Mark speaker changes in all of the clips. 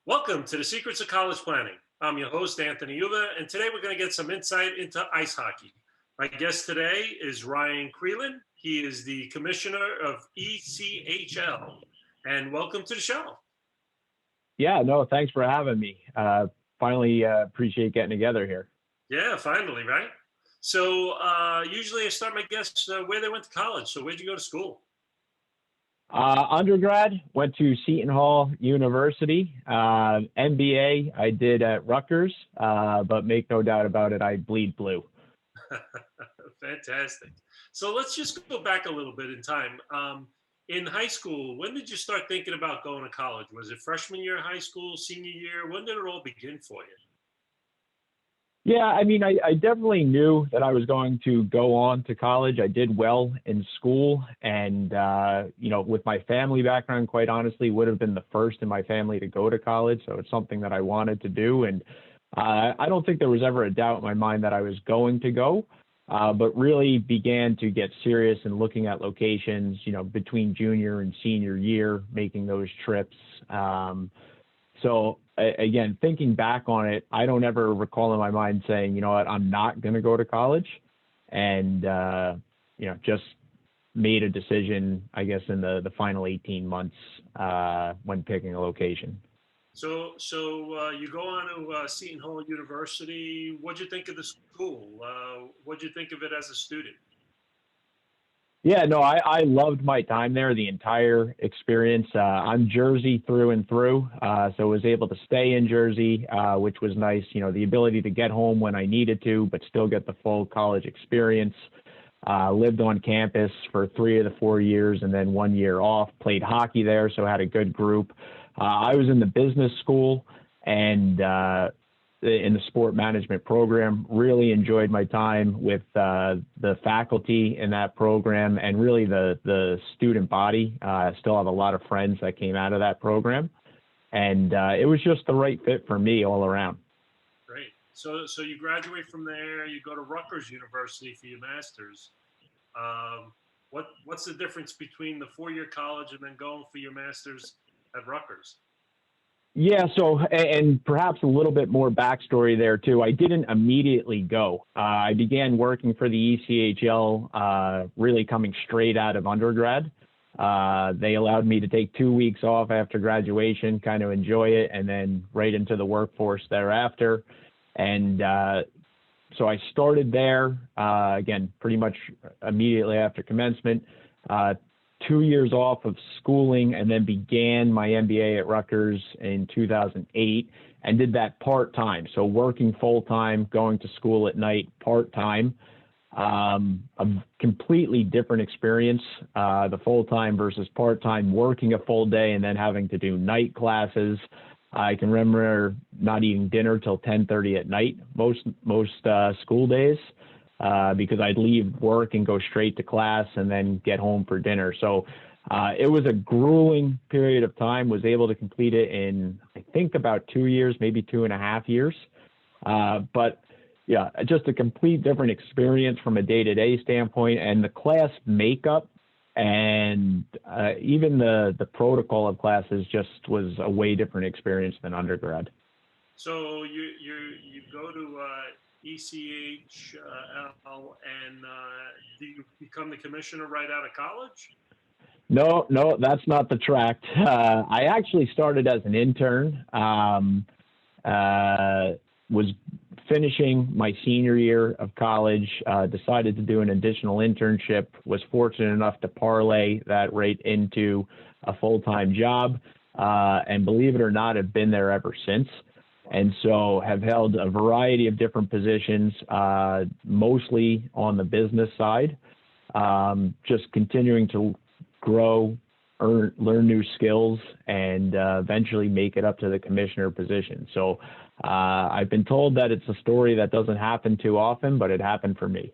Speaker 1: Welcome to the Secrets of College Planning. I'm your host, Anthony Uva, and today we're going to get some insight into ice hockey. My guest today is Ryan Crelin. He is the commissioner of ECHL. And welcome to the show.
Speaker 2: Yeah, no, thanks for having me. Finally, appreciate getting together here.
Speaker 1: Yeah, finally, right? So usually I start my guests where they went to college. So where'd you go to school?
Speaker 2: Undergrad, went to Seton Hall University. MBA, I did at Rutgers, but make no doubt about it, I bleed blue.
Speaker 1: Fantastic. So let's just go back a little bit in time. In high school, when did you start thinking about going to college? Was it freshman year of high school, senior year? When did it all begin for you?
Speaker 2: Yeah, I mean, I definitely knew that I was going to go on to college. I did well in school, and with my family background, quite honestly, would have been the first in my family to go to college. So it's something that I wanted to do, and I don't think there was ever a doubt in my mind that I was going to go, but really began to get serious and looking at locations, between junior and senior year, making those trips. So again, thinking back on it, I don't ever recall in my mind saying, you know what, I'm not going to go to college, and just made a decision, I guess, in the final 18 months when picking a location.
Speaker 1: So you go on to Seton Hall University. What'd you think of the school? What'd you think of it as a student?
Speaker 2: Yeah, no, I loved my time there, the entire experience. I'm Jersey through and through, so was able to stay in Jersey, which was nice. The ability to get home when I needed to, but still get the full college experience. Lived on campus for 3 of the 4 years and then 1 year off, played hockey there, so had a good group. I was in the business school and in the sport management program. Really enjoyed my time with the faculty in that program and really the student body. I still have a lot of friends that came out of that program, and it was just the right fit for me all around.
Speaker 1: Great. So you graduate from there. You go to Rutgers University for your master's. What's the difference between the 4-year college and then going for your master's at Rutgers?
Speaker 2: Yeah, so, and perhaps a little bit more backstory there too. I didn't immediately go. I began working for the ECHL really coming straight out of undergrad. They allowed me to take 2 weeks off after graduation, kind of enjoy it, and then right into the workforce thereafter. And so I started there, again, pretty much immediately after commencement. 2 years off of schooling, and then began my MBA at Rutgers in 2008 and did that part-time. So working full-time, going to school at night part-time. A completely different experience, the full-time versus part-time, working a full day and then having to do night classes. I can remember not eating dinner till 10:30 at night most school days. Because I'd leave work and go straight to class and then get home for dinner. So it was a grueling period of time, was able to complete it in, I think, about 2 years, maybe 2.5 years. But yeah, just a complete different experience from a day-to-day standpoint, and the class makeup and even the protocol of classes just was a way different experience than undergrad.
Speaker 1: So you go to ECHL, and do you become the commissioner right out of college?
Speaker 2: No, that's not the track. I actually started as an intern, was finishing my senior year of college, decided to do an additional internship, was fortunate enough to parlay that right into a full-time job, and believe it or not, have been there ever since. And so have held a variety of different positions, mostly on the business side, just continuing to grow, learn new skills, and eventually make it up to the commissioner position. So I've been told that it's a story that doesn't happen too often, but it happened for me.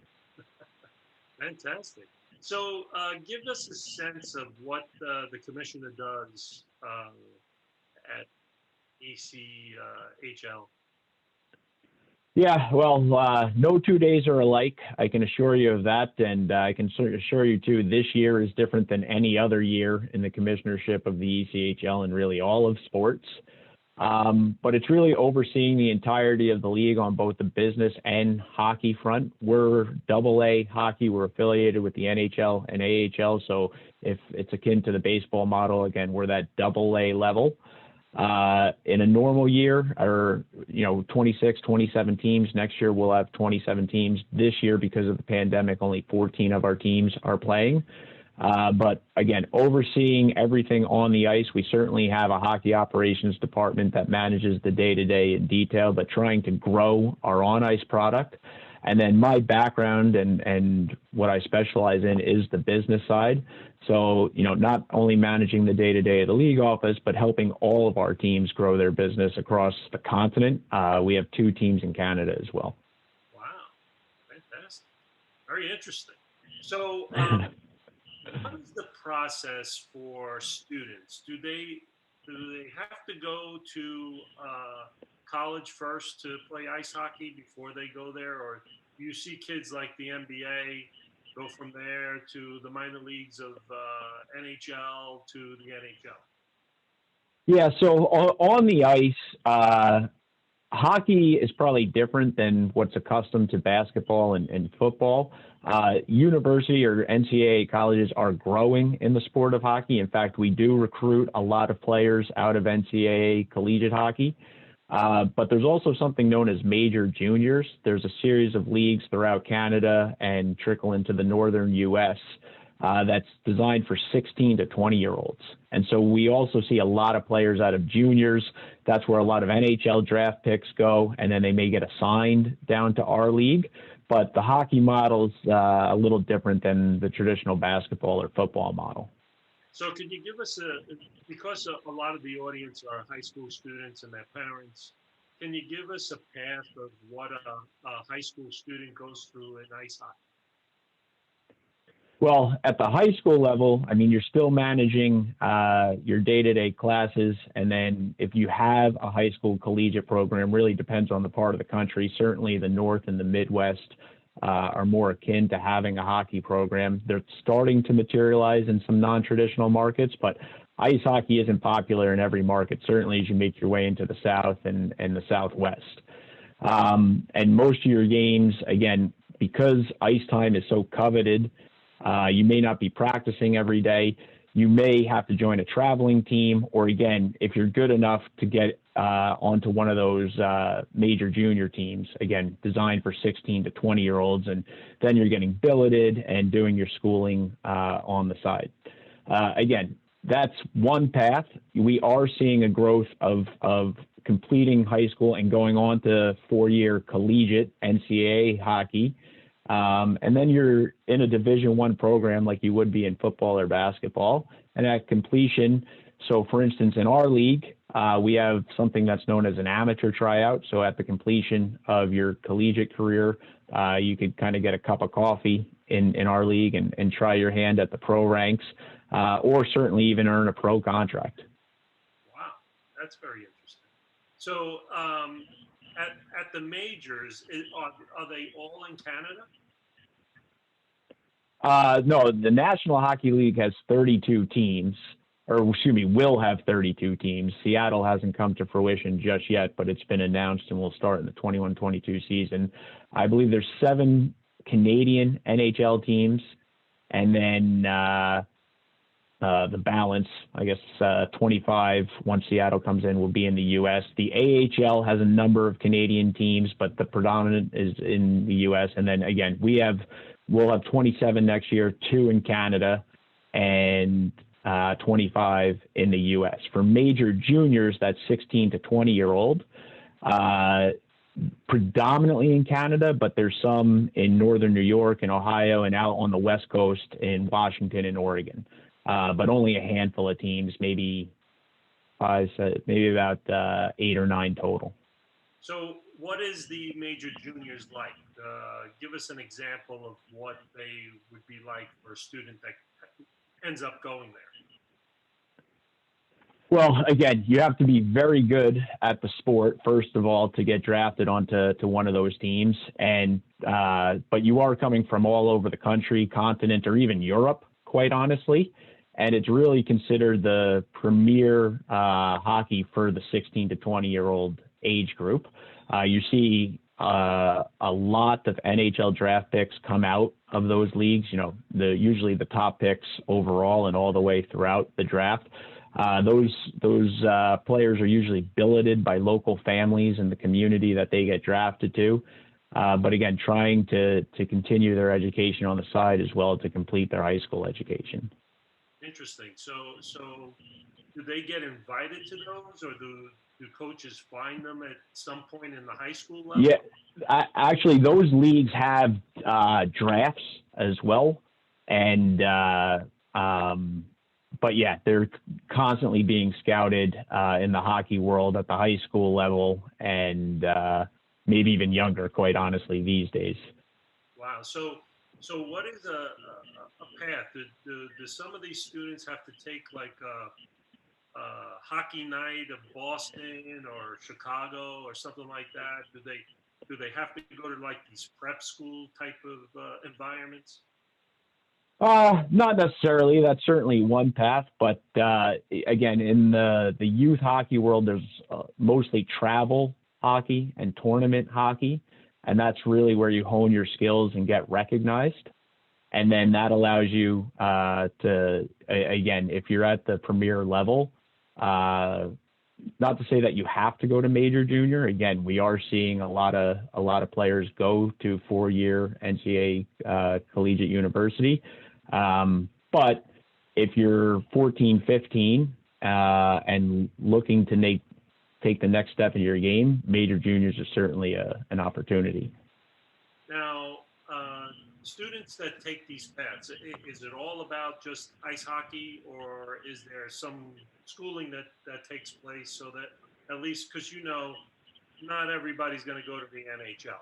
Speaker 1: Fantastic. So give us a sense of what the commissioner does at ECHL.
Speaker 2: Yeah, well, no 2 days are alike. I can assure you of that. And I can assure you, too, this year is different than any other year in the commissionership of the ECHL and really all of sports. But it's really overseeing the entirety of the league on both the business and hockey front. We're AA hockey. We're affiliated with the NHL and AHL. So if it's akin to the baseball model, again, we're that AA level. In a normal year, or 26, 27 teams. Next year we'll have 27 teams. This year, because of the pandemic, only 14 of our teams are playing. But again, overseeing everything on the ice, we certainly have a hockey operations department that manages the day-to-day in detail, but trying to grow our on-ice product. And then my background and what I specialize in is the business side. So, not only managing the day-to-day of the league office, but helping all of our teams grow their business across the continent. We have 2 teams in Canada as well.
Speaker 1: Wow, fantastic. Very interesting. So what is the process for students? Do they have to go to college first to play ice hockey before they go there, or do you see kids like the NBA go from there to the minor leagues of NHL to the NHL?
Speaker 2: Yeah, so on the ice, hockey is probably different than what's accustomed to basketball and football. University or NCAA colleges are growing in the sport of hockey. In fact, we do recruit a lot of players out of NCAA collegiate hockey. But there's also something known as major juniors. There's a series of leagues throughout Canada and trickle into the northern U.S. That's designed for 16 to 20-year-olds. And so we also see a lot of players out of juniors. That's where a lot of NHL draft picks go, and then they may get assigned down to our league. But the hockey model's a little different than the traditional basketball or football model.
Speaker 1: So can you give us because a lot of the audience are high school students and their parents, can you give us a path of what a high school student goes through in ice hockey?
Speaker 2: Well, at the high school level, you're still managing your day-to-day classes. And then if you have a high school collegiate program, really depends on the part of the country. Certainly the North and the Midwest are more akin to having a hockey program. They're starting to materialize in some non-traditional markets, but ice hockey isn't popular in every market, certainly as you make your way into the South and the Southwest. And most of your games, again, because ice time is so coveted, you may not be practicing every day. You may have to join a traveling team, or again, if you're good enough to get onto one of those major junior teams, again, designed for 16 to 20-year-olds, and then you're getting billeted and doing your schooling on the side. Again, that's one path. We are seeing a growth of completing high school and going on to 4-year collegiate NCAA hockey. And then you're in a Division I program like you would be in football or basketball. And at completion, so for instance, in our league, we have something that's known as an amateur tryout. So at the completion of your collegiate career, you could kind of get a cup of coffee in our league and try your hand at the pro ranks, or certainly even earn a pro contract.
Speaker 1: Wow, that's very interesting. So at the majors, are they all in Canada?
Speaker 2: No, the National Hockey League has 32 teams, or excuse me, will have 32 teams. Seattle hasn't come to fruition just yet, but it's been announced and will start in the 21-22 season. I believe there's 7 Canadian NHL teams, and then the balance, I guess 25, once Seattle comes in, will be in the U.S. The AHL has a number of Canadian teams, but the predominant is in the U.S. And then again, we'll have 27 next year, 2 in Canada, and 25 in the U.S. For major juniors, that's 16 to 20-year-old, predominantly in Canada, but there's some in northern New York and Ohio and out on the West Coast in Washington and Oregon. But only a handful of teams, maybe about 8 or 9 total.
Speaker 1: So what is the major juniors like? Give us an example of what they would be like for a student that ends up going there.
Speaker 2: Well, again, you have to be very good at the sport, first of all, to get drafted onto one of those teams. And but you are coming from all over the country, continent, or even Europe, quite honestly. and it's really considered the premier hockey for the 16 to 20-year-old age group. You see a lot of NHL draft picks come out of those leagues. You know, usually the top picks overall and all the way throughout the draft. Those players are usually billeted by local families in the community that they get drafted to. But again, trying to continue their education on the side as well to complete their high school education.
Speaker 1: Interesting. So do they get invited to those, or do coaches find them at some point in the high school level?
Speaker 2: Yeah, actually, those leagues have drafts as well, and but yeah, they're constantly being scouted in the hockey world at the high school level, and maybe even younger, quite honestly, these days.
Speaker 1: Wow. So what is a path? Do some of these students have to take like a hockey night of Boston or Chicago or something like that? Do they have to go to like these prep school type of environments?
Speaker 2: Not necessarily. That's certainly one path, but again, in the youth hockey world, there's mostly travel hockey and tournament hockey, and that's really where you hone your skills and get recognized. And then that allows you to, again, if you're at the premier level, not to say that you have to go to major junior. Again, we are seeing a lot of players go to 4-year NCAA collegiate university. But if you're 14, 15 and looking to take the next step in your game, major juniors is certainly an opportunity.
Speaker 1: Now, students that take these paths, is it all about just ice hockey, or is there some schooling that takes place so that at least, because you know, not everybody's going to go to the NHL?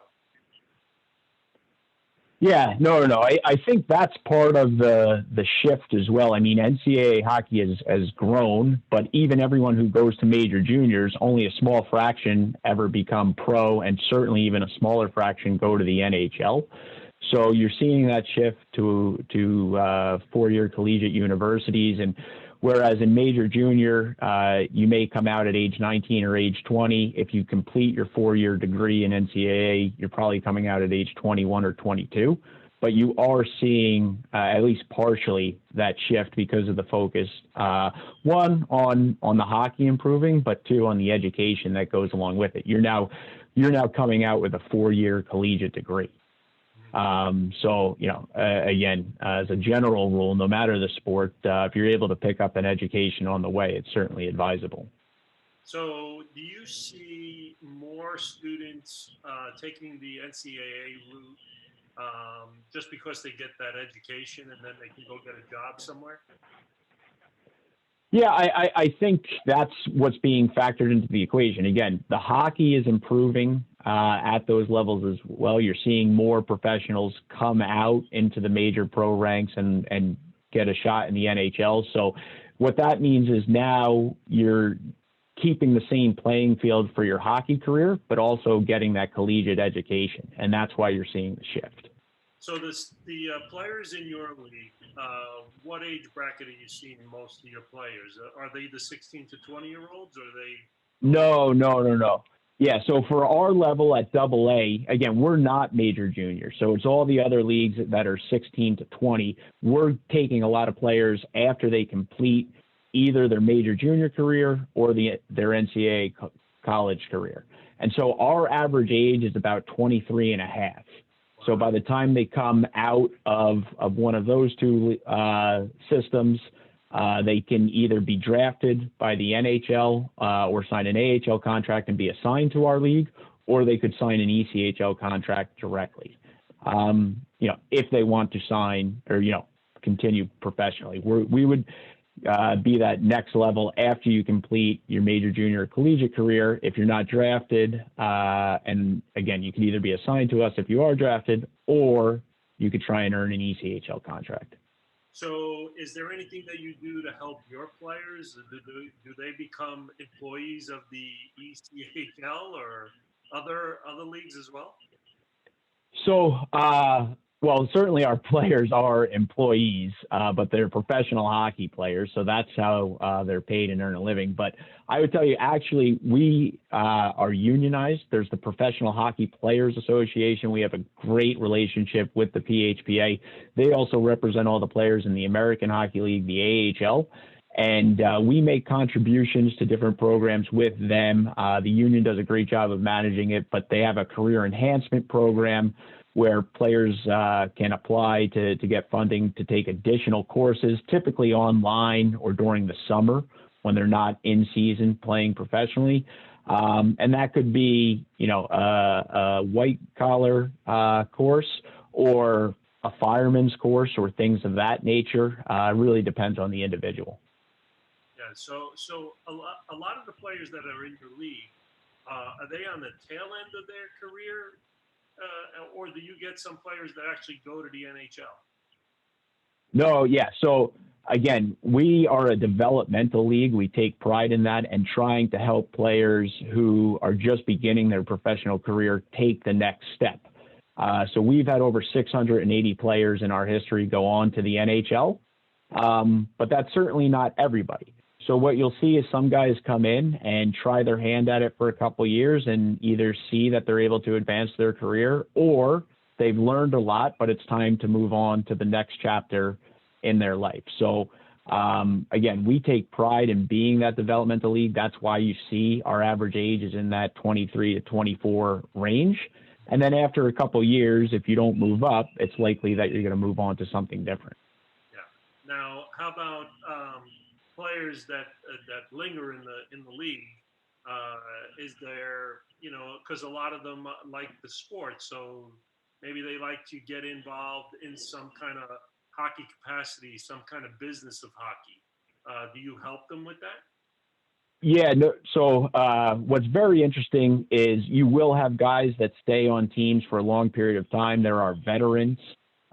Speaker 2: Yeah, no. I think that's part of the shift as well. I mean, NCAA hockey has grown, but even everyone who goes to major juniors, only a small fraction ever become pro, and certainly even a smaller fraction go to the NHL. So you're seeing that shift to 4-year collegiate universities, and whereas in major junior, you may come out at age 19 or age 20. If you complete your 4-year degree in NCAA, you're probably coming out at age 21 or 22. But you are seeing at least partially that shift because of the focus, one, on the hockey improving, but two, on the education that goes along with it. You're now coming out with a 4-year collegiate degree. So, you know, again, as a general rule, no matter the sport, if you're able to pick up an education on the way, it's certainly advisable.
Speaker 1: So do you see more students taking the NCAA route just because they get that education and then they can go get a job somewhere?
Speaker 2: Yeah, I think that's what's being factored into the equation. Again, the hockey is improving at those levels as well. You're seeing more professionals come out into the major pro ranks and get a shot in the NHL. So what that means is now you're keeping the same playing field for your hockey career, but also getting that collegiate education. And that's why you're seeing the shift.
Speaker 1: So the players in your league, what age bracket are you seeing most of your players? Are they the 16 to 20-year-olds, or are they?
Speaker 2: No. Yeah, so for our level at AA, again, we're not major junior. So it's all the other leagues that are 16 to 20. We're taking a lot of players after they complete either their major junior career or their NCAA college career. And so our average age is about 23 and a half. So by the time they come out of one of those two systems, they can either be drafted by the NHL or sign an AHL contract and be assigned to our league, or they could sign an ECHL contract directly. You know, if they want to sign or, you know, continue professionally, we would be that next level after you complete your major junior collegiate career. If you're not drafted, and again, you can either be assigned to us if you are drafted, or you could try and earn an ECHL contract.
Speaker 1: So is there anything that you do to help your players? Do they become employees of the ECHL or other leagues as well?
Speaker 2: So Well, certainly our players are employees, but they're professional hockey players, so that's how they're paid and earn a living. But I would tell you, actually, we are unionized. There's the Professional Hockey Players Association. We have a great relationship with the PHPA. They also represent all the players in the American Hockey League, the AHL. And we make contributions to different programs with them. The union does a great job of managing it, but they have a career enhancement program where players can apply to get funding to take additional courses, typically online or during the summer when they're not in season playing professionally. And that could be, a white collar course or a fireman's course or things of that nature. It really depends on the individual.
Speaker 1: Yeah, so a lot of the players that are in your league, are they on the tail end of their career? Or do you get some players that actually go to the NHL?
Speaker 2: No, yeah. So again, we are a developmental league. We take pride in that and trying to help players who are just beginning their professional career take the next step. So we've had over 680 players in our history go on to the NHL, but that's certainly not everybody. So what you'll see is some guys come in and try their hand at it for a couple of years and either see that they're able to advance their career or they've learned a lot, but it's time to move on to the next chapter in their life. So again, we take pride in being that developmental league. That's why you see our average age is in that 23 to 24 range. And then after a couple of years, if you don't move up, it's likely that you're going to move on to something different.
Speaker 1: Yeah. Now, how about players that linger in the league? Is there, because a lot of them like the sport, so maybe they like to get involved in some kind of hockey capacity, some kind of business of hockey. Do you help them with that?
Speaker 2: Yeah, no, so what's very interesting is you will have guys that stay on teams for a long period of time. There are veterans.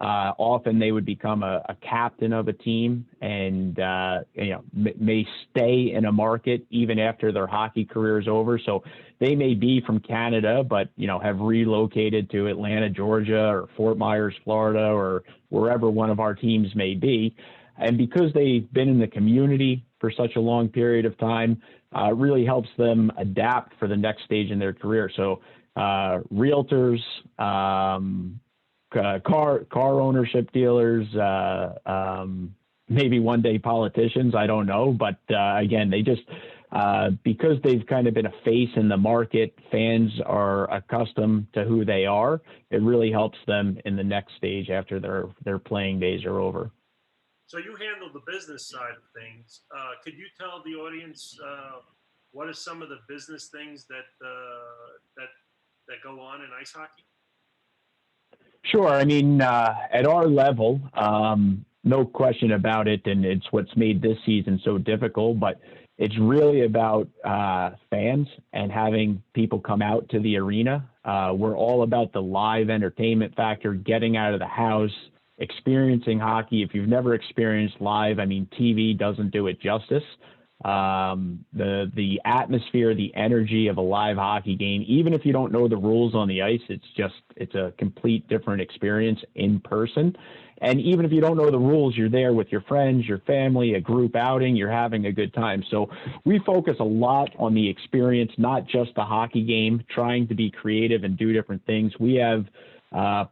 Speaker 2: Often they would become a captain of a team and may stay in a market even after their hockey career is over. So they may be from Canada, but have relocated to Atlanta, Georgia, or Fort Myers, Florida, or wherever one of our teams may be. And because they've been in the community for such a long period of time, it really helps them adapt for the next stage in their career. So realtors, car ownership dealers, maybe one day politicians, I don't know. But again, they just, because they've kind of been a face in the market, fans are accustomed to who they are. It really helps them in the next stage after their playing days are over.
Speaker 1: So you handle the business side of things. Could you tell the audience what are some of the business things that go on in ice hockey?
Speaker 2: Sure. I mean, at our level, no question about it, and it's what's made this season so difficult, but it's really about fans and having people come out to the arena. We're all about the live entertainment factor, getting out of the house, experiencing hockey. If you've never experienced live, I mean, TV doesn't do it justice. The atmosphere, the energy of a live hockey game, even if you don't know the rules on the ice, it's a complete different experience in person. And even if you don't know the rules, you're there with your friends, your family, a group outing, you're having a good time. So we focus a lot on the experience, not just the hockey game, trying to be creative and do different things. We have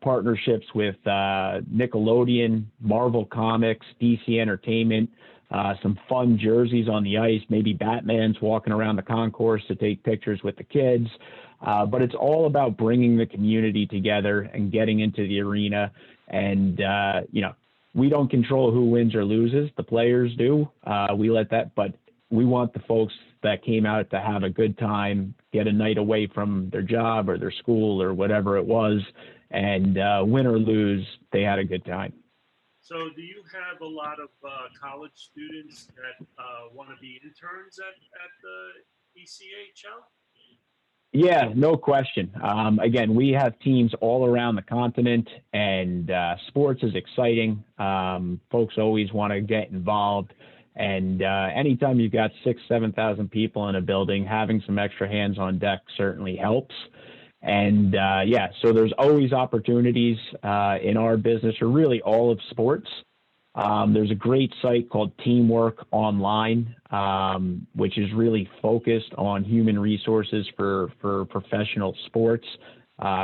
Speaker 2: partnerships with Nickelodeon, Marvel Comics, DC Entertainment, some fun jerseys on the ice, maybe Batman's walking around the concourse to take pictures with the kids. But it's all about bringing the community together and getting into the arena. And, we don't control who wins or loses. The players do. We let that, but we want the folks that came out to have a good time, get a night away from their job or their school or whatever it was. And win or lose, they had a good time.
Speaker 1: So do you have a lot of college students that want to be interns at the ECHL?
Speaker 2: Yeah, no question. Again, we have teams all around the continent, and sports is exciting. Folks always want to get involved. And anytime you've got 6,000 to 7,000 people in a building, having some extra hands on deck certainly helps. And yeah, so there's always opportunities in our business, or really all of sports. There's a great site called Teamwork Online, which is really focused on human resources for professional sports,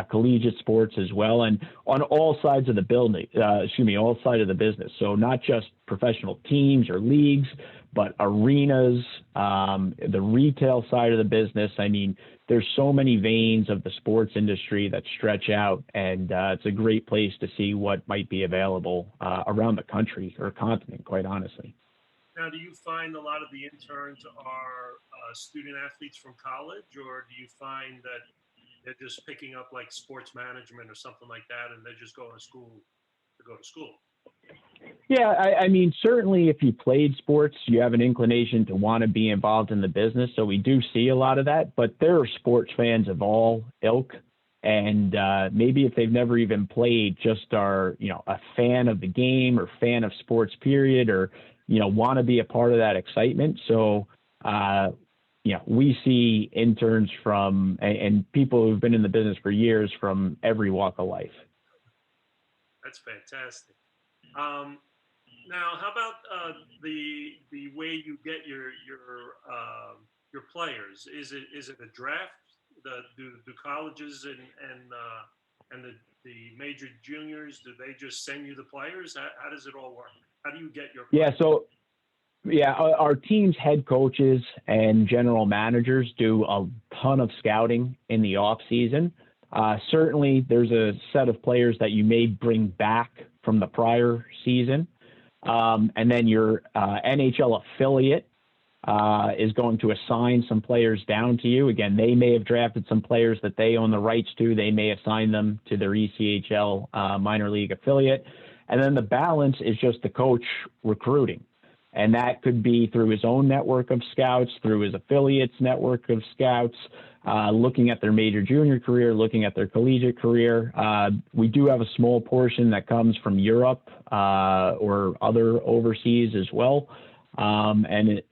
Speaker 2: collegiate sports as well, and on all sides of the all sides of the business. So not just professional teams or leagues, but arenas, the retail side of the business. I mean, there's so many veins of the sports industry that stretch out, and it's a great place to see what might be available around the country or continent, quite honestly.
Speaker 1: Now, do you find a lot of the interns are student athletes from college, or do you find that they're just picking up like sports management or something like that, and they're just going to school to go to school?
Speaker 2: Yeah, I mean, certainly if you played sports, you have an inclination to want to be involved in the business. So we do see a lot of that, but there are sports fans of all ilk. And maybe if they've never even played, just are, a fan of the game or fan of sports period, or, want to be a part of that excitement. So, we see interns from and people who've been in the business for years from every walk of life.
Speaker 1: That's fantastic. Now, how about the way you get your players? Is it a draft? Do colleges and the major juniors, do they just send you the players? How does it all work? How do you get your players?
Speaker 2: Our team's head coaches and general managers do a ton of scouting in the off season. Certainly, there's a set of players that you may bring back from the prior season. And then your NHL affiliate is going to assign some players down to you. Again, they may have drafted some players that they own the rights to. They may assign them to their ECHL minor league affiliate. And then the balance is just the coach recruiting. And that could be through his own network of scouts, through his affiliates network of scouts, looking at their major junior career, looking at their collegiate career. We do have a small portion that comes from Europe or other overseas as well. And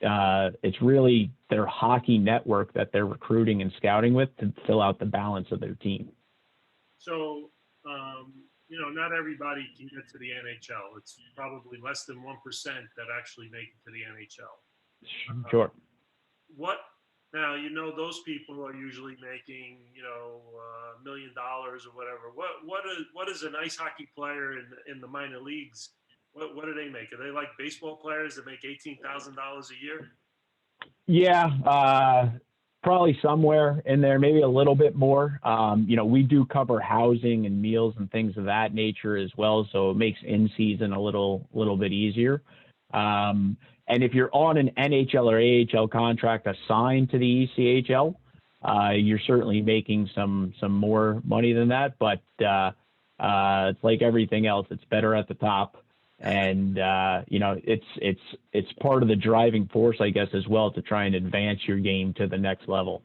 Speaker 2: it's really their hockey network that they're recruiting and scouting with to fill out the balance of their team.
Speaker 1: So, not everybody can get to the NHL. It's probably less than 1% that actually make it to the NHL.
Speaker 2: Sure.
Speaker 1: Now, those people are usually making, $1 million or whatever. What is an ice hockey player in the minor leagues? What do they make? Are they like baseball players that make $18,000 a year?
Speaker 2: Yeah, probably somewhere in there, maybe a little bit more. We do cover housing and meals and things of that nature as well, so it makes in season a little bit easier. And if you're on an NHL or AHL contract assigned to the ECHL, you're certainly making some more money than that. But it's like everything else; it's better at the top, and it's part of the driving force, I guess, as well, to try and advance your game to the next level.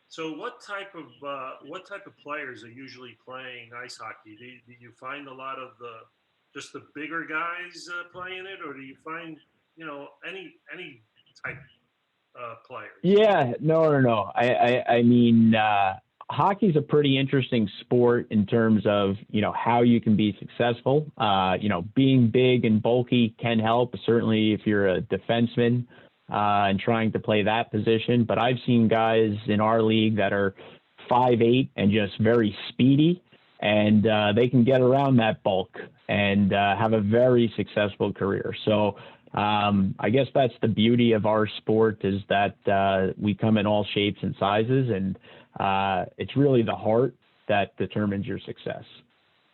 Speaker 1: So, what type of players are usually playing ice hockey? Do you find a lot of just the bigger guys playing it, or do you find any type players?
Speaker 2: Yeah, no. I mean, hockey's a pretty interesting sport in terms of, how you can be successful. Being big and bulky can help, certainly if you're a defenseman and trying to play that position. But I've seen guys in our league that are 5'8" and just very speedy, and they can get around that bulk and have a very successful career. So I guess that's the beauty of our sport, is that we come in all shapes and sizes, and it's really the heart that determines your success.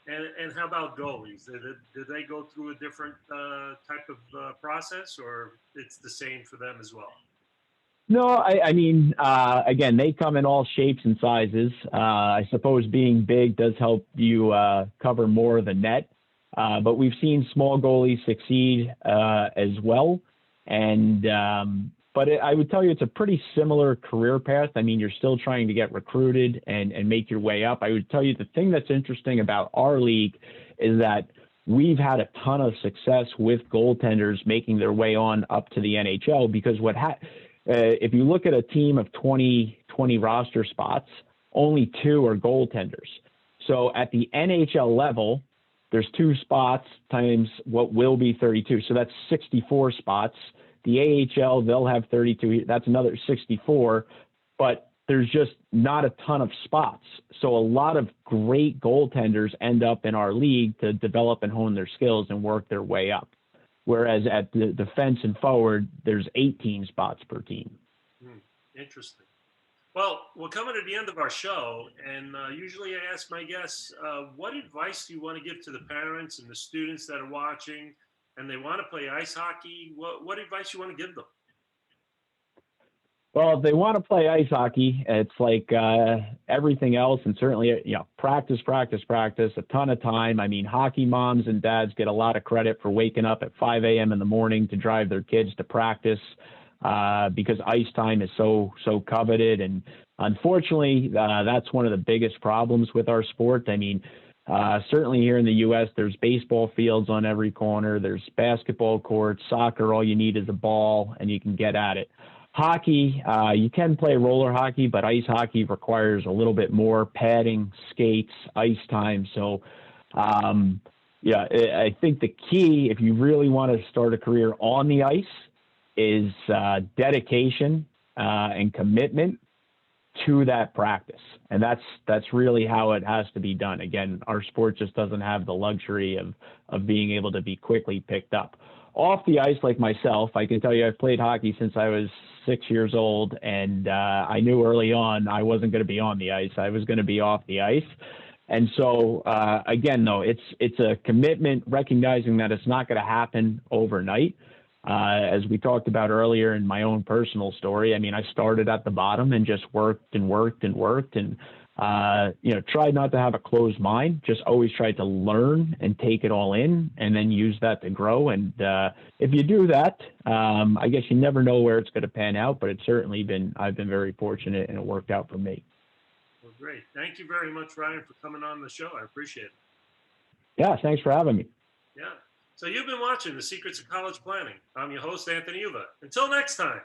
Speaker 1: And how about goalies? Did they go through a different type of process, or it's the same for them as well?
Speaker 2: No, I mean, again, they come in all shapes and sizes. I suppose being big does help you cover more of the net. But we've seen small goalies succeed as well. And but I would tell you it's a pretty similar career path. I mean, you're still trying to get recruited and make your way up. I would tell you the thing that's interesting about our league is that we've had a ton of success with goaltenders making their way on up to the NHL, because if you look at a team of 20 roster spots, only 2 are goaltenders. So at the NHL level, there's 2 spots times what will be 32. So that's 64 spots. The AHL, they'll have 32. That's another 64. But there's just not a ton of spots. So a lot of great goaltenders end up in our league to develop and hone their skills and work their way up. Whereas at the defense and forward, there's 18 spots per team.
Speaker 1: Interesting. Well, we're coming to the end of our show, and usually I ask my guests, what advice do you want to give to the parents and the students that are watching and they want to play ice hockey? What advice you want to give them?
Speaker 2: Well, if they want to play ice hockey, it's like everything else, and certainly, practice, a ton of time. I mean, hockey moms and dads get a lot of credit for waking up at 5 a.m. in the morning to drive their kids to practice because ice time is so coveted. And unfortunately, that's one of the biggest problems with our sport. I mean, certainly here in the U.S., there's baseball fields on every corner. There's basketball courts, soccer. All you need is a ball, and you can get at it. Hockey, you can play roller hockey, but ice hockey requires a little bit more padding, skates, ice time. So, I think the key, if you really want to start a career on the ice, is dedication and commitment to that practice. And that's really how it has to be done. Again, our sport just doesn't have the luxury of being able to be quickly picked up. Off the ice, like myself, I can tell you I've played hockey since I was 6 years old, and I knew early on I wasn't going to be on the ice. I was going to be off the ice. And so, again, though, it's a commitment, recognizing that it's not going to happen overnight. As we talked about earlier in my own personal story, I mean, I started at the bottom and just worked and tried not to have a closed mind, just always tried to learn and take it all in and then use that to grow. And if you do that, I guess you never know where it's going to pan out, but I've been very fortunate and it worked out for me.
Speaker 1: Well, great. Thank you very much, Ryan, for coming on the show. I appreciate it.
Speaker 2: Yeah, thanks for having me.
Speaker 1: Yeah. So you've been watching The Secrets of College Planning. I'm your host, Anthony Uva. Until next time.